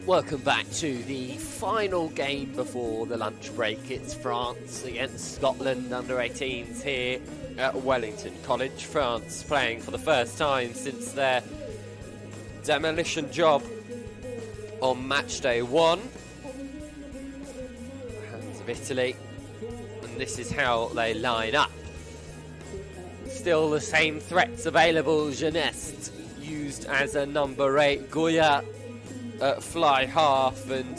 Welcome back to the final game before the lunch break. It's France against Scotland under-18s here at Wellington College. France playing for the first time since their demolition job on match day 1. Hands of Italy, and this is how they line up. Still the same threats available. Jeunesse used as a number 8, Goya at fly half, and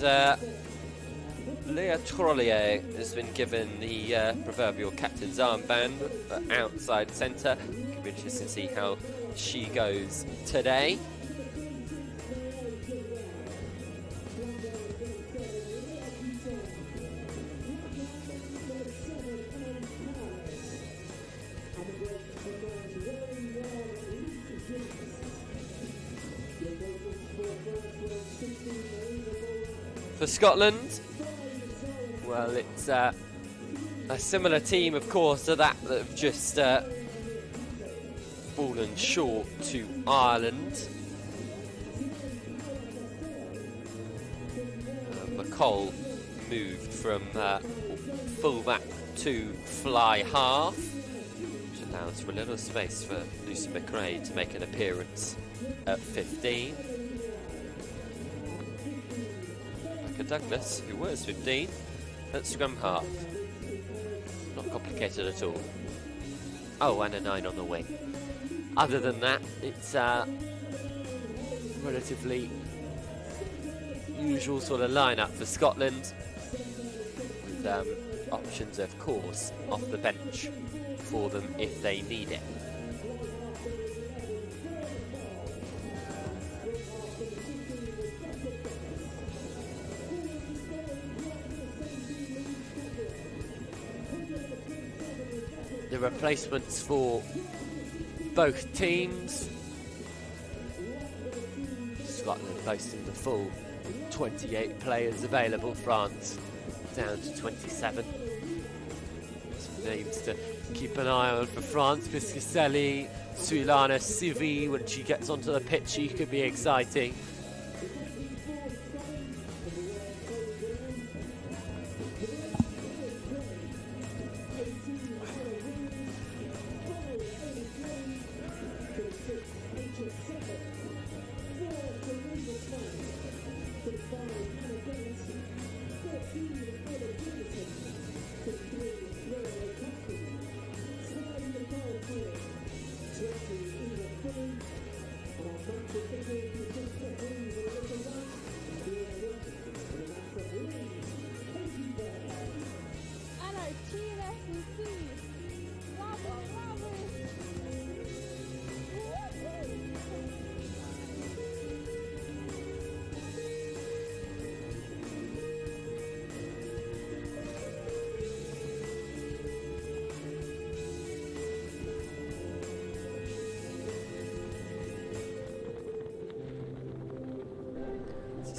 Léa Trollier has been given the proverbial captain's armband at outside centre. Could be interesting to see how she goes today. For Scotland, well, it's a similar team, of course, to that have just fallen short to Ireland. McColl moved from fullback to fly half, which allows for a little space for Lucy McRae to make an appearance at 15. Douglas, who was 15, at scrum half. Not complicated at all. Oh, and a 9 on the wing. Other than that, it's relatively usual sort of lineup for Scotland, with options, of course, off the bench for them if they need it. The replacements for both teams. Scotland boasting the full 28 players available, France down to 27. Some names to keep an eye on for France. Piscaselli, Suilana Sivi, when she gets onto the pitch, she could be exciting.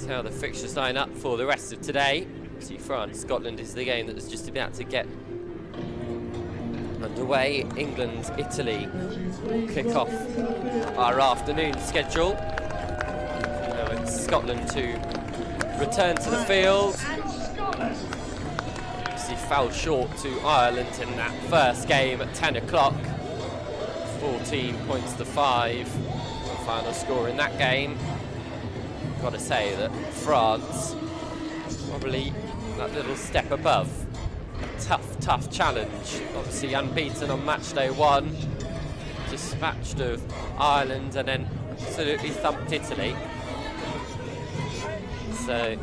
How the fixtures line up for the rest of today. See, France, Scotland is the game that is just about to get underway. England, Italy will kick off our afternoon schedule. Now it's Scotland to return to the field. See, fell short to Ireland in that first game at 10 o'clock. 14 points to 5. The final score in that game. Got to say that France probably that little step above. A tough challenge. Obviously unbeaten on match day 1, dispatched of Ireland, and then absolutely thumped Italy. So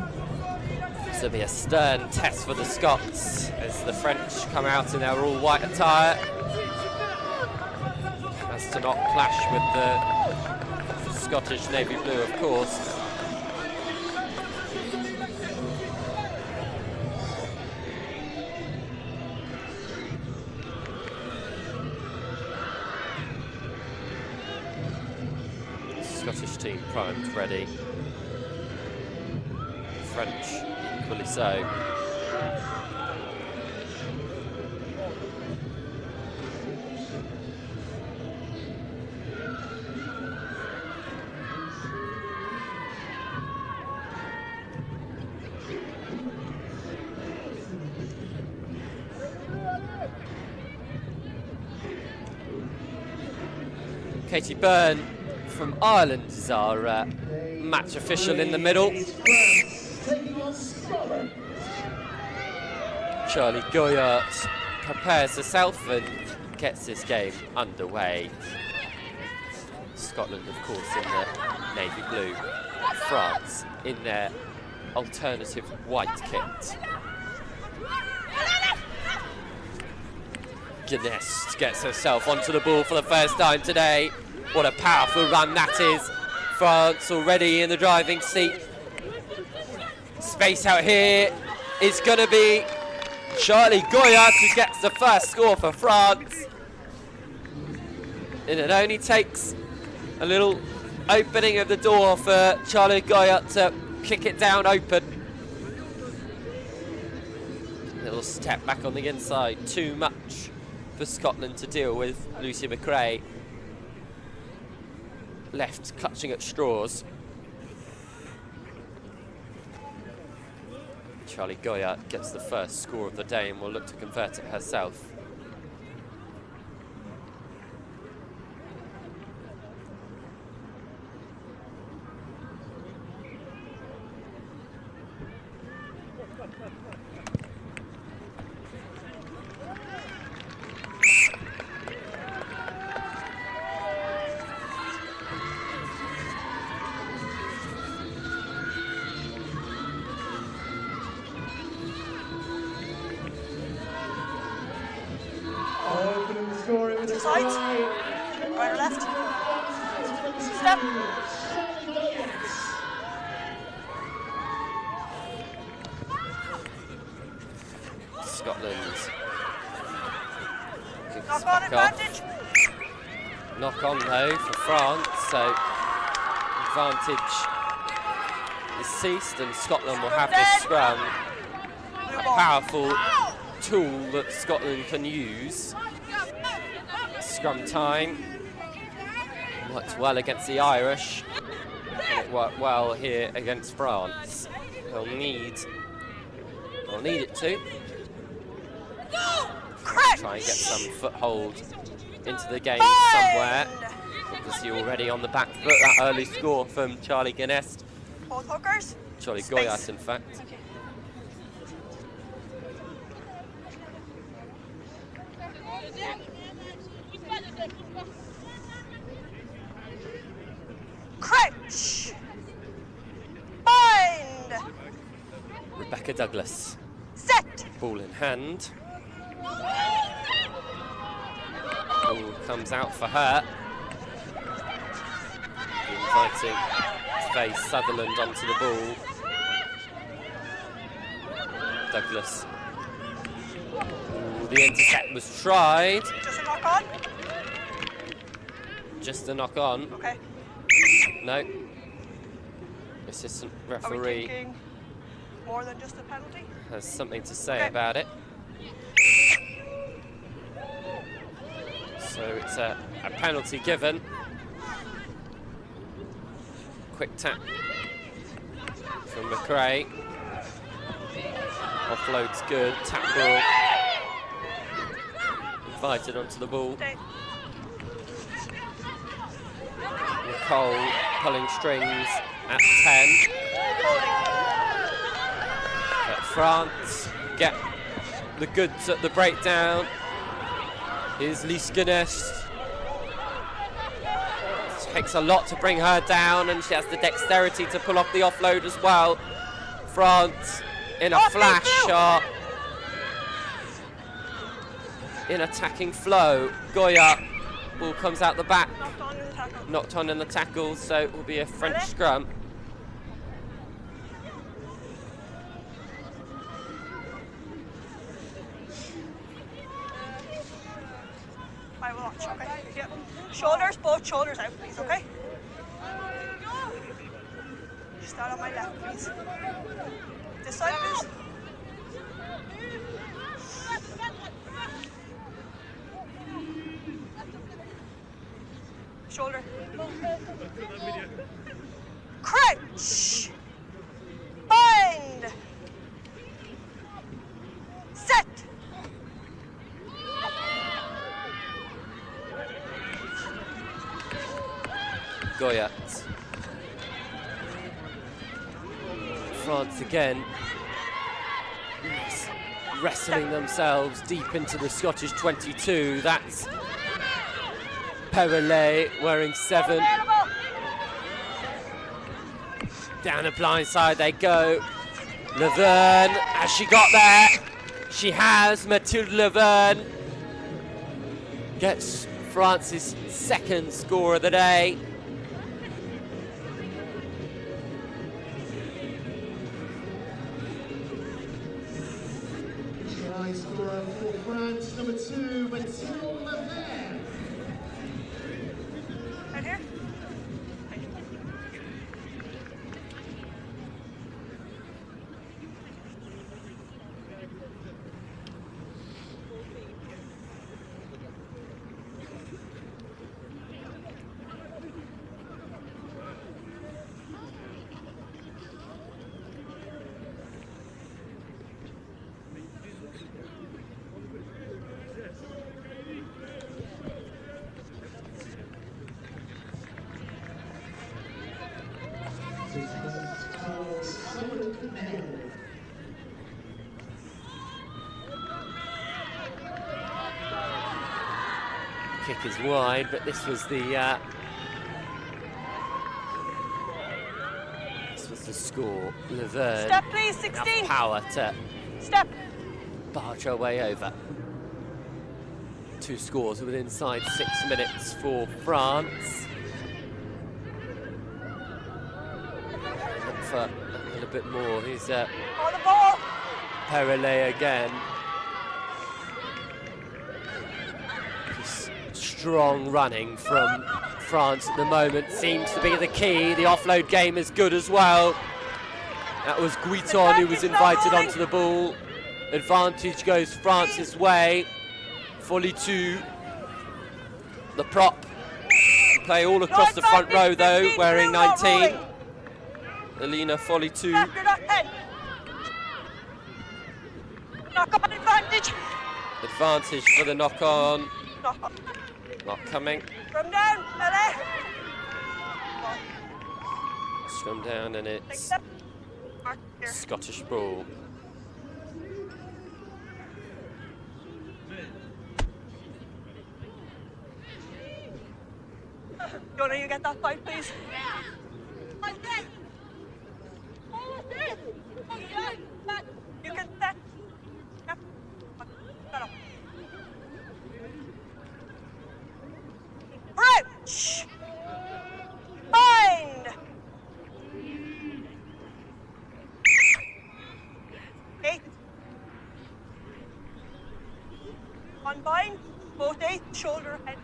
this will be a stern test for the Scots as the French come out in their all-white attire, as to not clash with the Scottish navy blue, of course. Scottish team primed, ready. French equally so. Katie Byrne from Ireland is our match official in the middle. Charlie Goyart prepares herself and gets this game underway. Scotland, of course, in the navy blue. France in their alternative white kit. Guinness gets herself onto the ball for the first time today. What a powerful run that is. France already in the driving seat. Space out here is going to be Charlie Goyart who gets the first score for France. And it only takes a little opening of the door for Charlie Goyart to kick it down open. Little step back on the inside, too much for Scotland to deal with. Lucy McRae left clutching at straws. Charlie Goyart gets the first score of the day and will look to convert it herself. Sides, right or left, step. Scotland gives Knock back on advantage. off. Knock on though for France, so advantage is ceased and Scotland will have this scrum. A powerful tool that Scotland can use. Scrum time worked well against the Irish and it worked well here against France. They'll need it to try and get some foothold into the game somewhere. Obviously already on the back foot, that early score from Charlie Guinness. Both hookers. Charlie Goyart, in fact. Okay. Crouch. Bind. Rebecca Douglas. Set. Ball in hand. Ball comes out for her. Inviting Faye Sutherland onto the ball. Douglas. Ooh, the intercept was tried. Just a knock on. Just a knock on. Okay. No. Assistant Are we referee thinking more than just a penalty? has something to say Okay. about it. So it's a penalty given. Quick tap from McRae. Offload's good. Tap ball. Invited onto the ball. Stay. Nicole pulling strings at 10. But France get the goods at the breakdown. Here's Lise Guinness. It takes a lot to bring her down and she has the dexterity to pull off the offload as well. France in a flash shot. In attacking flow. Goyart, ball comes out the back. Knocked on in the tackle. Knocked on in the tackle, so it will be a French scrum. I will watch, okay? Yep. Shoulders, both shoulders out, please, okay? Start on my left, please. This side, please. Shoulder. Crouch. Bind. Set. Goyat. France again wrestling themselves deep into the Scottish 22. That's Perrellet wearing 7. Down the blind side they go. Laverne, has she got there? She has. Mathilde Laverne gets France's 2nd score of the day. Try scorer for France, number 2, Mathilde Laverne. Right here. Kick is wide, but this was the score. Laverne, Step, please, 16. enough power to Step. barge her way over. 2 scores within inside 6 minutes for France. Look for a little bit more. He's On the ball. Perrellet again. Just strong running from France at the moment seems to be the key. The offload game is good as well. That was Guiton who was invited onto the ball. Advantage goes France's way. Folly-2, the prop. Play all across the front row though, wearing 19. Alina Folly-2. Step, you're not 10. Knock on advantage. Advantage for the knock-on. Knock on. Not coming. From down, Ellie. Scrum down and Take it's step. Mark here. Scottish ball. Jonah, you get that 5, please. You can set. Yep. Shut up. Crouch. Bind. 8. Unbind. Both 8. Shoulder, head.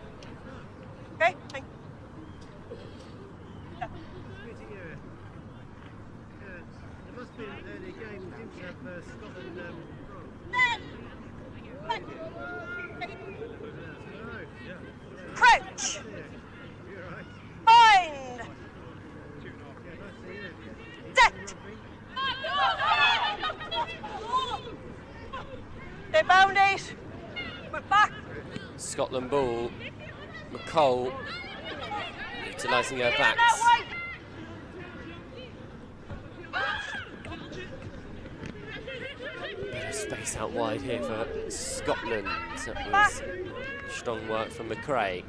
Okay, thank you. It must be an early game. We didn't have Scotland. Crouch. Bind. Set. They bound 8. We're back. Scotland ball. McColl utilising her backs. Bit of space out wide here for Scotland. That was strong work from McRae.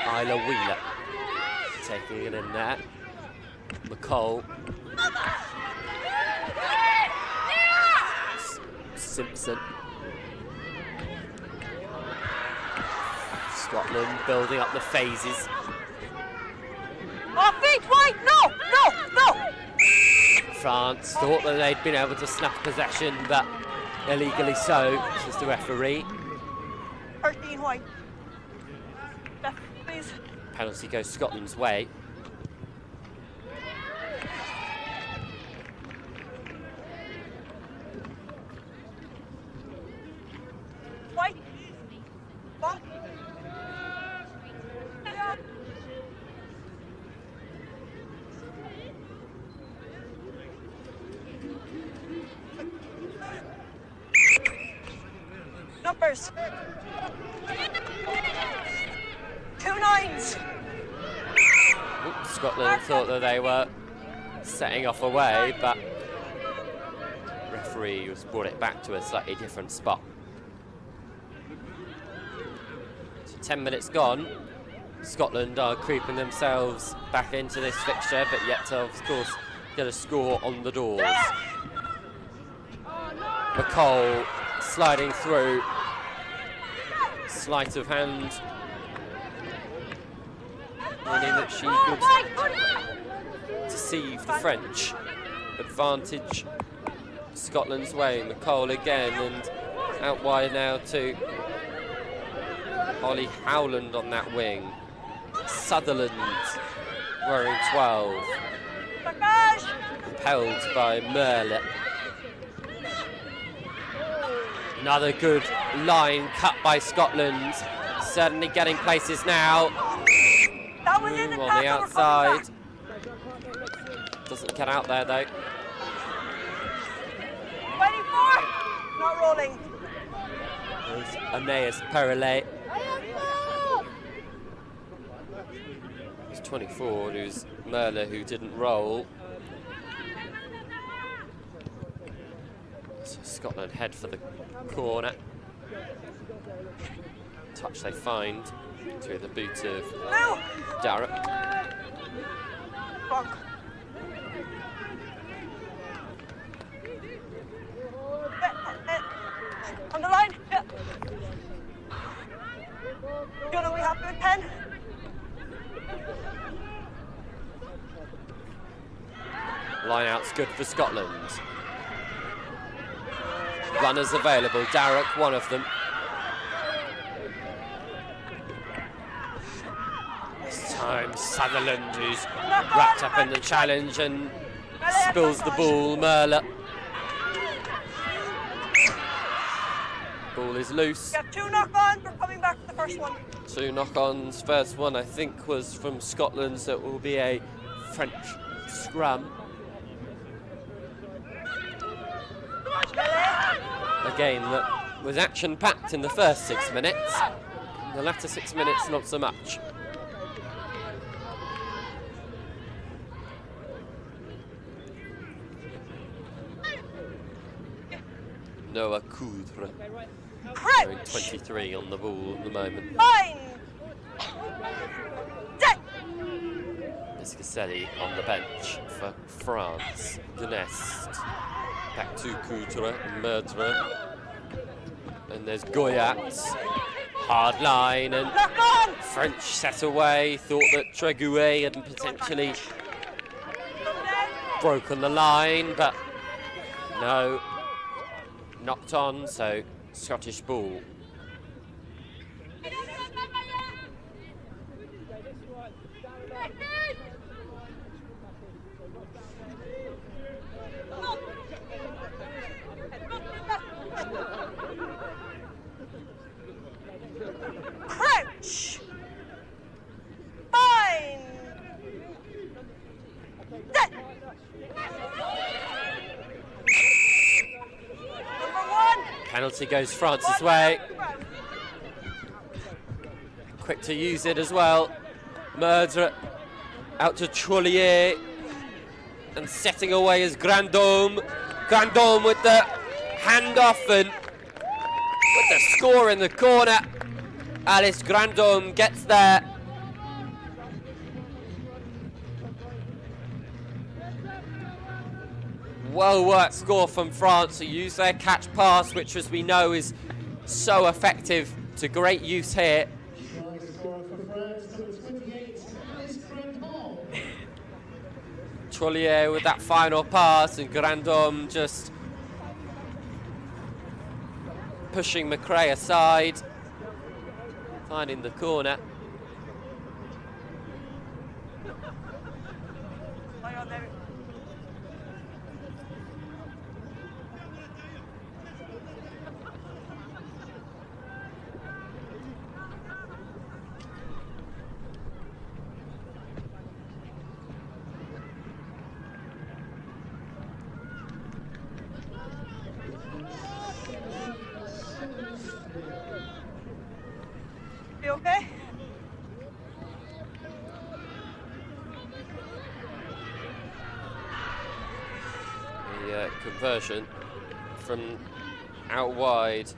Isla Wheeler taking it in there. McColl. Simpson. Scotland building up the phases. Off feet, wide, no, no, no. France thought that they'd been able to snap possession, but illegally so, says the referee. 13 white. Left, please. Penalty goes Scotland's way. White. Bump. Numbers. 2 9s. Oops, Scotland thought that they were setting off away, but referee has brought it back to a slightly different spot. So 10 minutes gone. Scotland are creeping themselves back into this fixture, but yet to, of course, get a score on the doors. McCall sliding through. Sleight of hand. Meaning that she would deceive the French. Advantage Scotland's way. McCall again, and out wide now to Ollie Howland on that wing. Sutherland wearing 12. Compelled by Merle. Another good line cut by Scotland. Certainly getting places now. Room on the outside. Doesn't get out there though. 24. Not rolling. There's Aeneas Perrellet. It's 24, who's Merle, who didn't roll. So Scotland head for the corner. Touch they find through the boot of Darragh. Wrong. On the line. Yeah. You know we have to 10. Line out's good for Scotland. Runners available. Darragh, one of them. This time Sutherland, who's wrapped up in the challenge and spills the ball. Merle. Ball is loose. You have 2 knock-ons. We're coming back to the first one. 2 knock-ons. First one, I think, was from Scotland, so it will be a French scrum. A game that was action-packed in the first 6 minutes. In the latter 6 minutes, not so much. Noah Coudre. Showing 23 on the ball at the moment. Fine. Escaselli on the bench for France. Gnest. Back to Coudre and Merdre. And there's Goyat. Hard line, and French set away. Thought that Tregouet had potentially broken the line, but no. Knocked on, so Scottish ball. Crouch. Fine. Set. Number 1. Penalty goes France's way. Quick to use it as well. Merdre out to Trollier. And setting away is Grandhomme. Grandhomme with the handoff and with the score in the corner. Alice Grandhomme gets there. Well worked score from France, who use their catch pass, which as we know is so effective, to great use here. Trollier with that final pass, and Grandhomme just pushing McRae aside, finding the corner. You okay? version from out wide.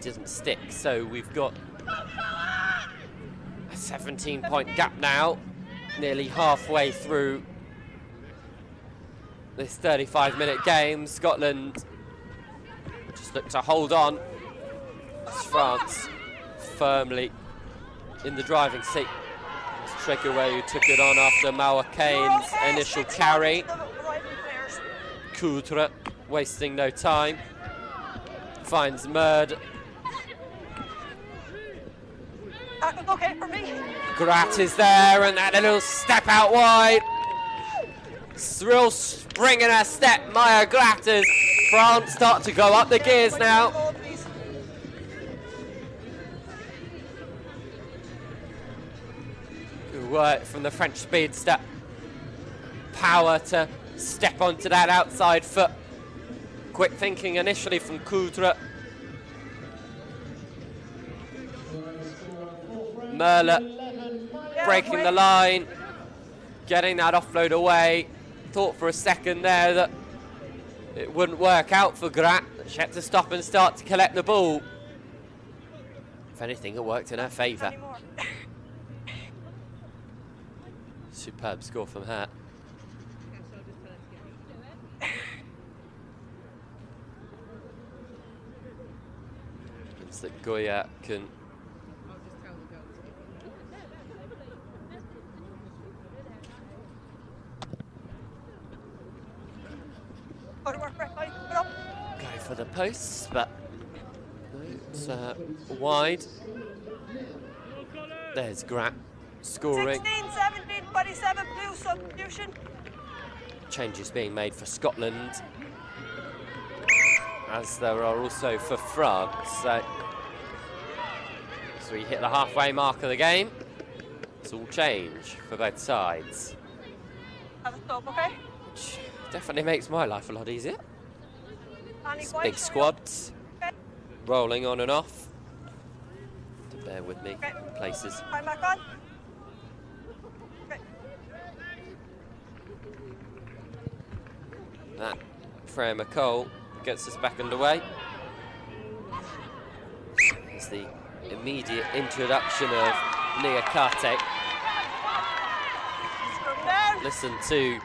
Didn't stick, so we've got a 17-point gap now, nearly halfway through this 35-minute game. Scotland just look to hold on as France firmly in the driving seat. It's Trickway who took it on after Mawa Kane's initial carry. Coudre wasting no time, finds Murd. Okay for me. Grat is there, and that little step out wide. Real spring in her step, Maya Grat, as France start to go up the gears now. Good work from the French speedster. Power to step onto that outside foot. Quick thinking initially from Coudre. Merle breaking the line, getting that offload away. Thought for a second there that it wouldn't work out for Grat. She had to stop and start to collect the ball. If anything, it worked in her favour. Superb score from her. Means that Goya can go for the posts, but it's wide. There's Grat scoring. 16, 17, 27, blue substitution. Changes being made for Scotland, as there are also for France. So we hit the halfway mark of the game. It's all change for both sides. Have a stop, okay? Which definitely makes my life a lot easier. It's big squads, rolling on and off. To bear with me, places. I'm back on. That Freya McCall gets us back underway. It's the immediate introduction of Nia Kate. Listen to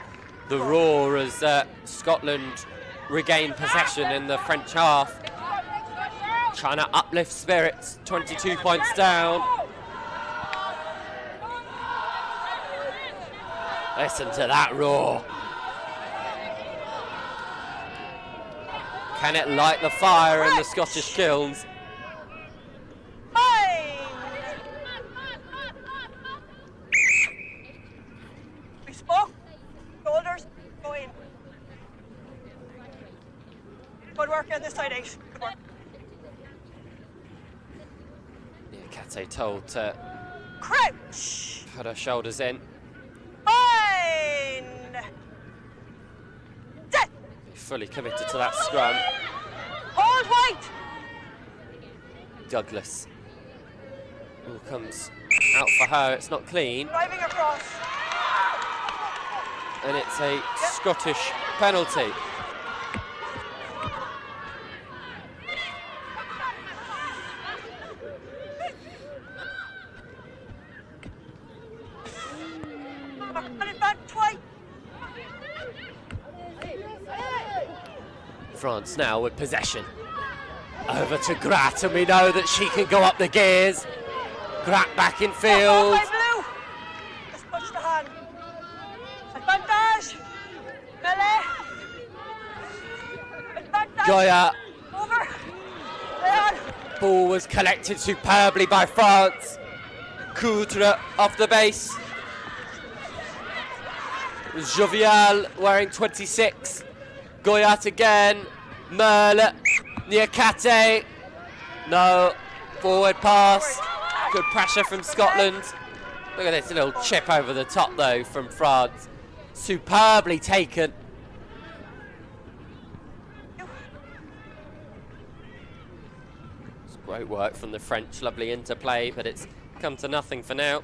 the roar as Scotland regain possession in the French half. Trying to uplift spirits, 22 points down. Listen to that roar. Can it light the fire in the Scottish kilns? We spoke. Shoulders, go in. Good work on this side, 8. Good work. Kate told to crouch. Put her shoulders in. Fine. Set. Fully committed to that scrum. Hold white. Douglas. Ball comes out for her. It's not clean. Driving across. And it's a Scottish penalty. France now with possession. Over to Grat, and we know that she can go up the gears. Grat back in field. Let's push the hand. Advantage. Melee. Advantage. Goya. Over. Leon. Ball was collected superbly by France. Coudre off the base. Jovial wearing 26. Goyat again, Merle, Niakate, no, forward pass, good pressure from Scotland. Look at this little chip over the top though from France, superbly taken. It's great work from the French, lovely interplay, but it's come to nothing for now.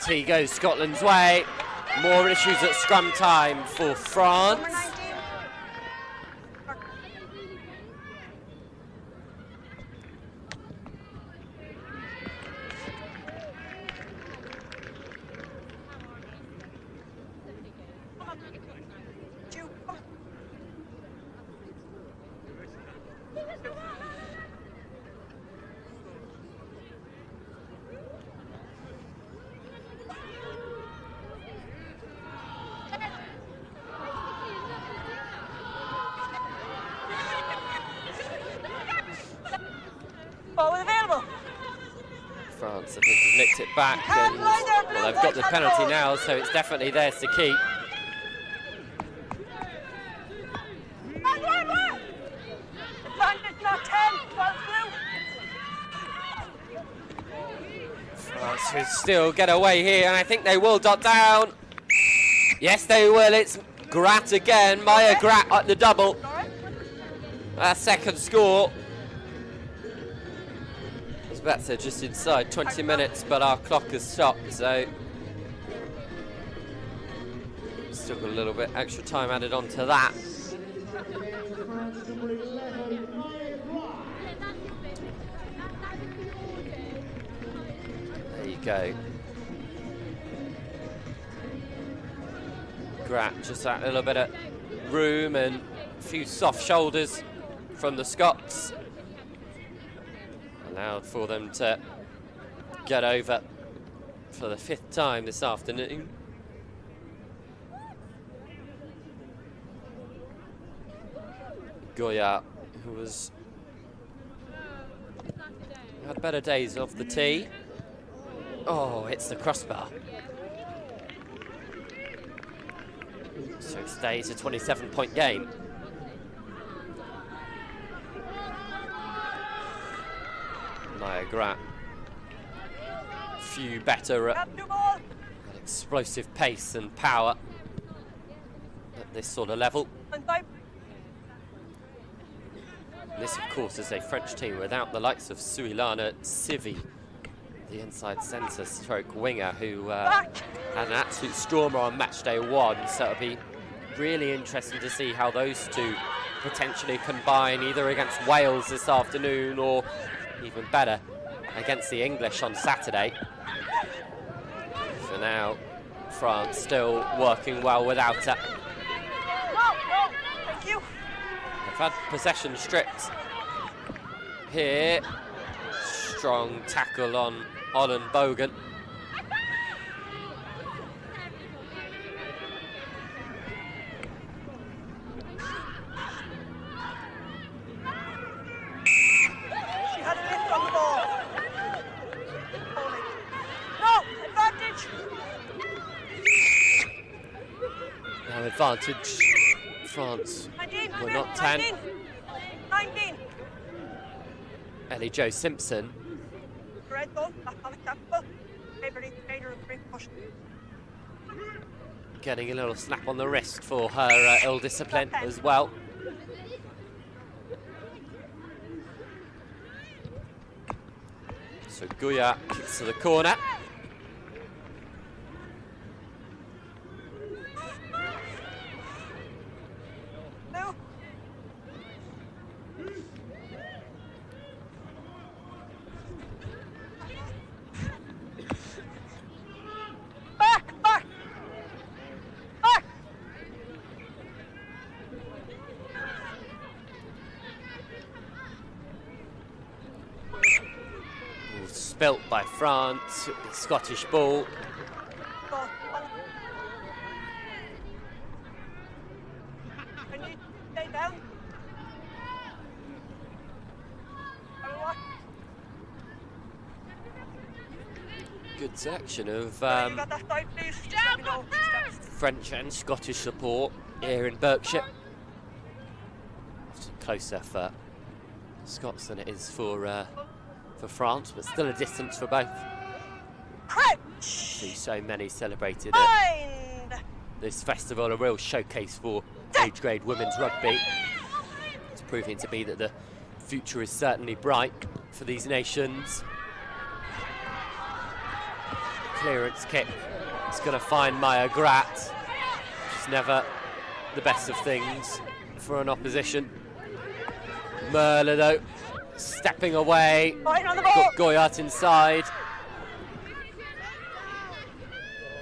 penalty goes Scotland's way. More issues at scrum time for France. Number 19. Forward available. France, I think, have nicked it back, and well, they've got the penalty now, so it's definitely theirs to keep. Advantage not 10, 12 blue. France who still get away here, and I think they will dot down. Yes, they will. It's Grat again. Maya Grat at the double. Our second score. That's just inside 20 minutes, but our clock has stopped, so still got a little bit extra time added on to that. There you go. Grat, just that little bit of room and a few soft shoulders from the Scots. Allowed for them to get over for the 5th time this afternoon. Goya, who had better days off the tee. Oh, hits the crossbar. So it stays a 27-point game. Maya Grat, few better at explosive pace and power at this sort of level. This, of course, is a French team without the likes of Suilana Civi, the inside centre stroke winger, who had an absolute stormer on match day 1. So it'll be really interesting to see how those two potentially combine, either against Wales this afternoon or even better against the English on Saturday. For now, France still working well without her. Thank you. They've had possession stripped here. Strong tackle on Holland Bogan. Advantage, France. 19, we're not 10. 19. Ellie Jo Simpson. Getting a little slap on the wrist for her ill discipline as well. So Goya kicks to the corner. Spilt by France, the Scottish ball. Can you stay down? Good section of French and Scottish support here in Berkshire. It's closer for Scots than it is for France, but still a distance for both. See so many celebrated at this festival, a real showcase for age grade women's rugby. It's proving to be that the future is certainly bright for these nations. Clearance kick. It's going to find Maya Grat. Which is never the best of things for an opposition. Merle, though, stepping away. Got Goyat inside.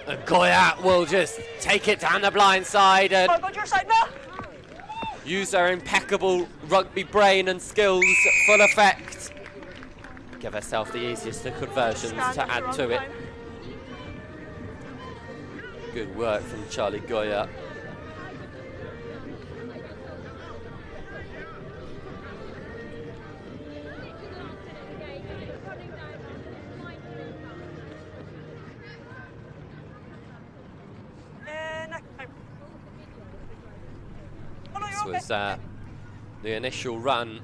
And Goyat will just take it down the blind side and use her impeccable rugby brain and skills at full effect. Give herself the easiest of conversions to add to it. Good work from Charlie Goyat. This was the initial run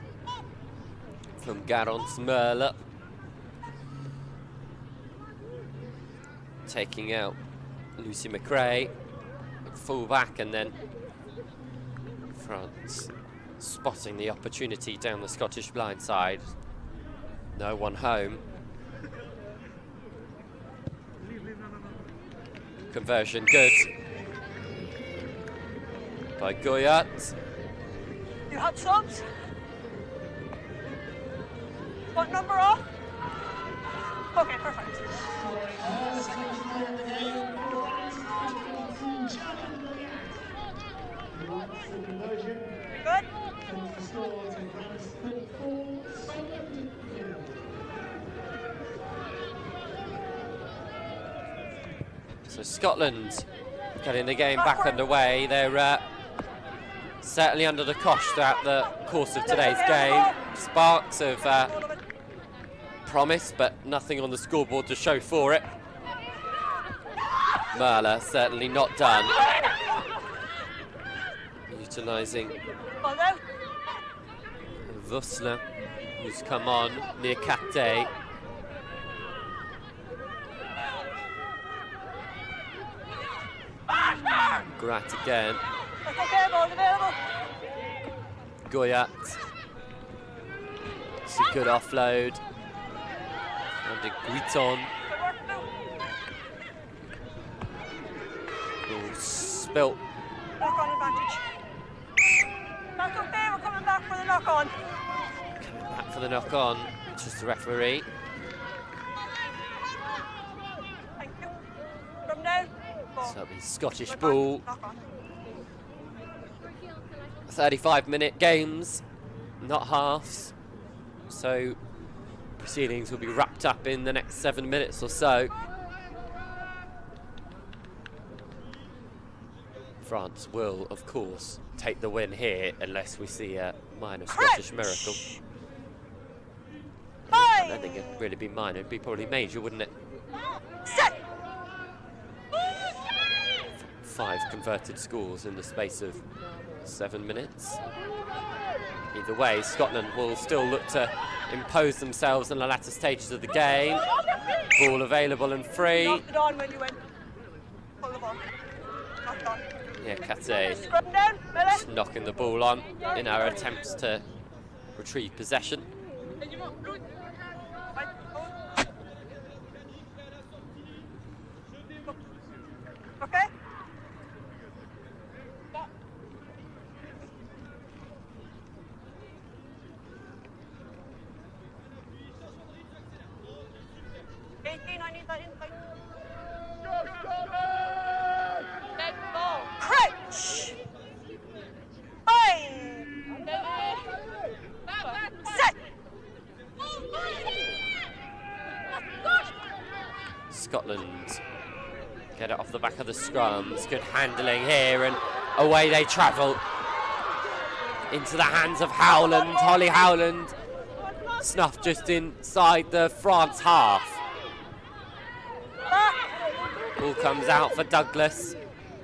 from Garance Merle, taking out Lucy McRae, full back, and then France spotting the opportunity down the Scottish blind side. No one home. Conversion good by Goyat. You had subs? What number off? Okay, perfect. Good. So Scotland getting the game back underway. They're certainly under the cosh throughout the course of today's game. Sparks of promise, but nothing on the scoreboard to show for it. Merle certainly not done. Utilising Vusler, who's come on near Kate. Grat again. Goyat. It's a good offload. And a Guiton. Ball spilt. Knock-on advantage. That's okay, we're coming back for the knock-on. Coming back for the knock-on. Just the referee. Thank you. From now. So it'll be Scottish ball. 35-minute games, not halves. So proceedings will be wrapped up in the next 7 minutes or so. France will, of course, take the win here unless we see a minor Scottish miracle. I don't think it'd really be minor, it'd be probably major, wouldn't it? Set. 5 converted scores in the space of 7 minutes. Either way, Scotland will still look to impose themselves in the latter stages of the game. Ball available and free. Knocked it on when you went. Pull the ball. Knocked on. Yeah, Kate Scrub down, just knocking the ball on in our attempts to retrieve possession. Okay. I need that inside. Crouch. Fine. Set. Scotland get it off the back of the scrums. Good handling here, and away they travel into the hands of Howland. Holly Howland snuffed just inside the France half. Ball comes out for Douglas.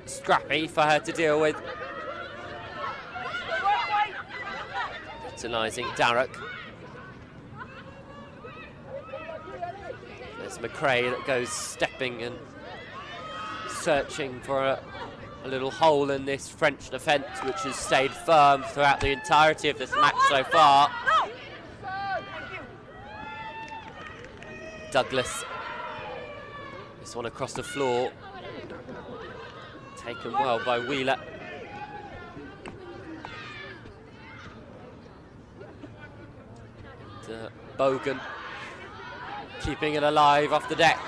Scrappy for her to deal with. Utilising Darroch. There's McRae that goes stepping and searching for a little hole in this French defence, which has stayed firm throughout the entirety of this match so far. Douglas is This one across the floor. Taken well by Wheeler. Bogan keeping it alive off the deck.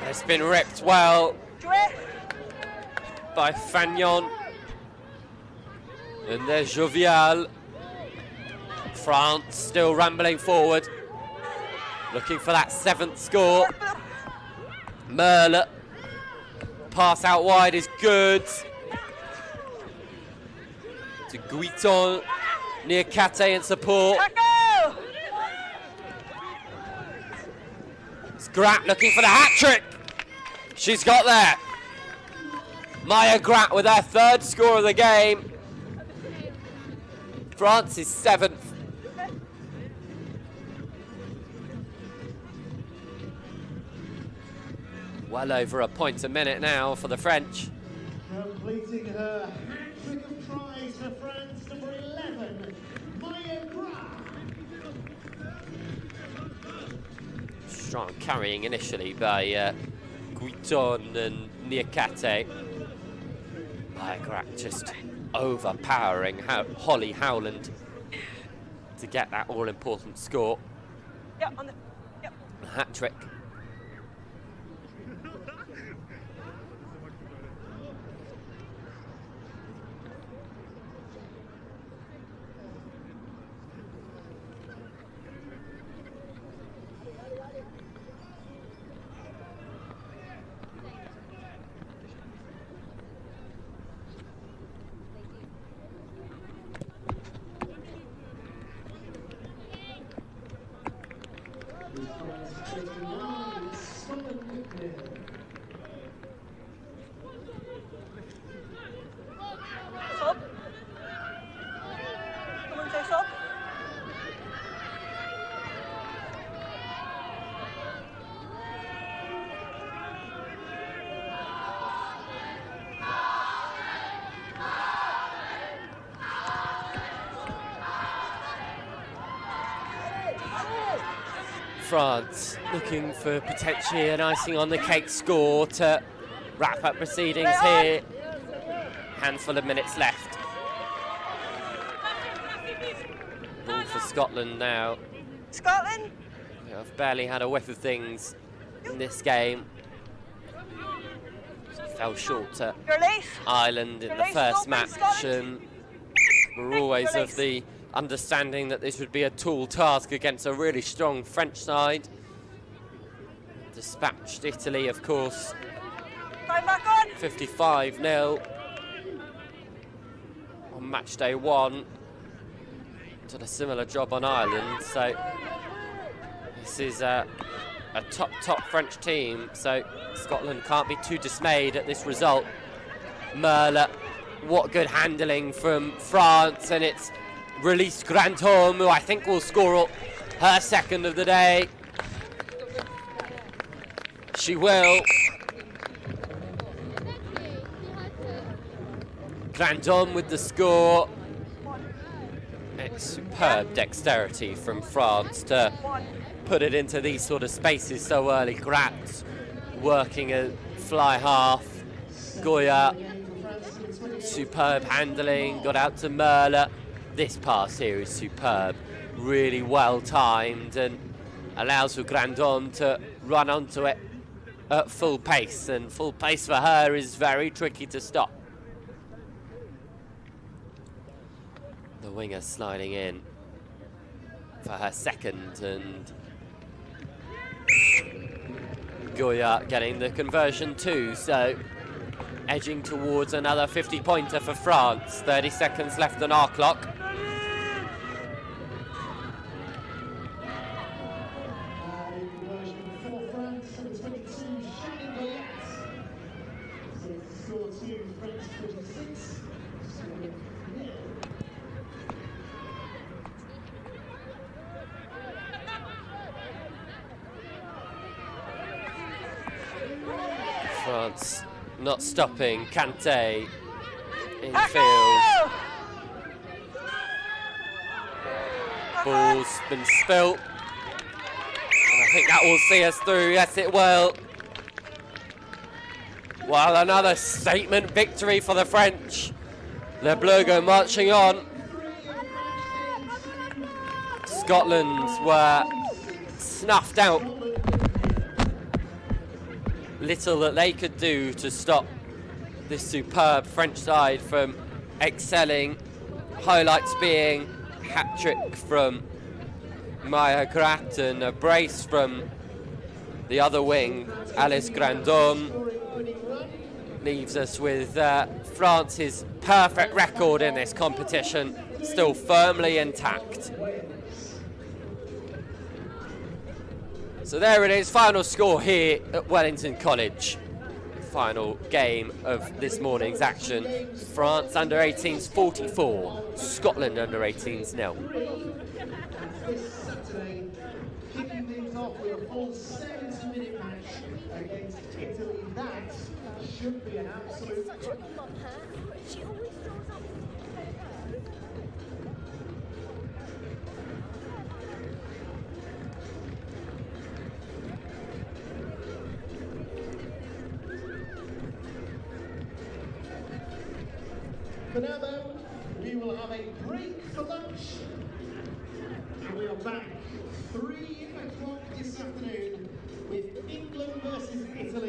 It's been ripped well by Fagnon. And there's Jovial. France still rambling forward, looking for that 7th score. Merle, pass out wide is good. To Guiton, near Kate in support. It's Grat looking for the hat-trick. She's got there. Maya Grat with her 3rd score of the game. France is 7th. Well over a point a minute now for the French. Completing her hat-trick of tries for France, number 11, Maya Graf. Strong carrying initially by Guiton and Niakate. Maya Graf just overpowering Holly Howland to get that all-important score. Yeah, on the. Yep. A hat-trick. Sub. Someone say sub. France looking for potentially an icing on the cake score to wrap up proceedings here. Handful of minutes left. Ball for Scotland now. Scotland. I've barely had a whiff of things in this game. Fell short to Your lace. Ireland in Your the lace is first open, match, Scotland. and we're always of the understanding that this would be a tall task against a really strong French side. Dispatched Italy, of course, Time back on. 55-0 on match day 1. Did a similar job on Ireland, so this is a top French team, so Scotland can't be too dismayed at this result. Merle, what good handling from France, and it's released Grandhomme, who I think will score her 2nd of the day. She will. Grandhomme with the score. It's superb dexterity from France to put it into these sort of spaces so early. Grat working a fly half. Goya, superb handling, got out to Merle. This pass here is superb, really well timed, and allows for Grandhomme to run onto it at full pace, and full pace for her is very tricky to stop. The winger sliding in for her 2nd, and Goya getting the conversion too, so edging towards another 50-pointer for France. 30 seconds left on our clock. France not stopping. Kante in field. Ball's been spilt, and I think that will see us through. Yes, it will. Well, another statement victory for the French. Le Bleus go marching on. Scotland were snuffed out. Little that they could do to stop this superb French side from excelling. Highlights being hat-trick from Maya Gratt and a brace from the other wing, Alice Grandon. Leaves us with France's perfect record in this competition still firmly intact. So there it is, final score here at Wellington College. Final game of this morning's action. France under-18s 44, Scotland under-18s 0. This Saturday, kicking things off with a full 70-minute match against Italy. That should be an absolute. For now, though, we will have a break for lunch. And we are back 3 o'clock this afternoon with England versus Italy.